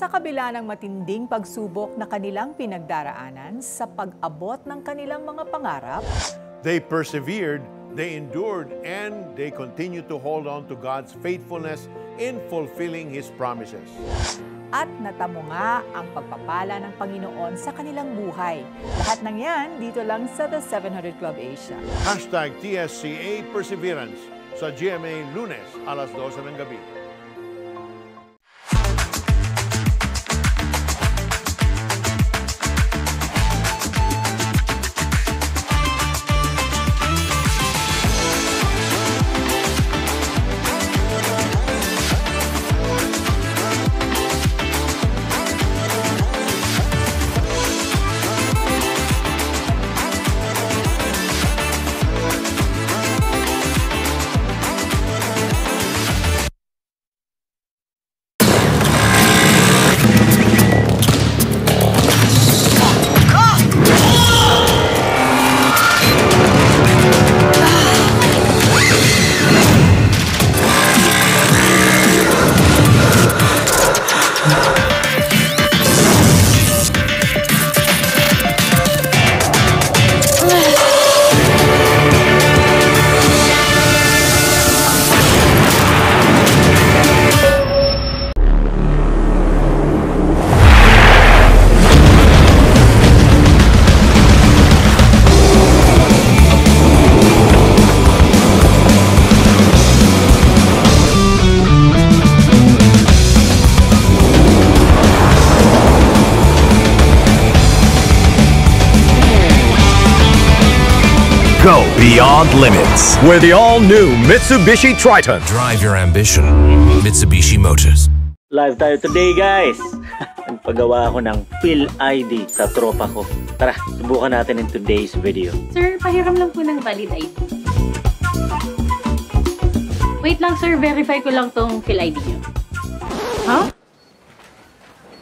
Sa kabila ng matinding pagsubok na kanilang pinagdaraanan sa pag-abot ng kanilang mga pangarap, they persevered, they endured, and they continued to hold on to God's faithfulness in fulfilling His promises. at natamo nga ang pagpapala ng Panginoon sa kanilang buhay. Lahat ng yan dito lang sa The 700 Club Asia. #TSCA Perseverance sa GMA Lunes alas 12 ng gabi. Go beyond limits with the all-new Mitsubishi Triton. Drive your ambition. Mitsubishi Motors. Live tayo today, guys. Nagpagawa ako ng Phil ID sa tropa ko. Tara, subukan natin in today's video. Sir, pahiram lang po ng valid ID. Wait lang, sir. Verify ko lang tong Phil ID nyo. Ha?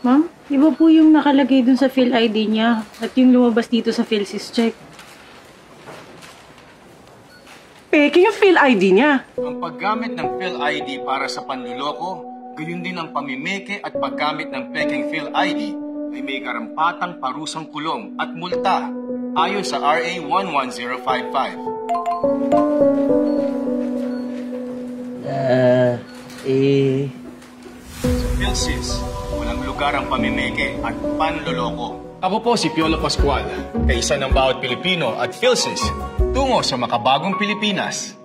Ma'am, iba po yung nakalagay dun sa Phil ID niya at yung lumabas dito sa PhilSys check. Peke yung Phil ID niya. Ang paggamit ng Phil ID para sa panluloko, gayon din ang pamimeke at paggamit ng pekeng Phil ID ay may karampatang parusang kulong at multa ayon sa RA 11055. Sa PhilSys, walang lugar ang pamimeke at panluloko. Ako po si Piolo Pascual, kaisa ng bawat Pilipino at PhilSys, tungo sa makabagong Pilipinas.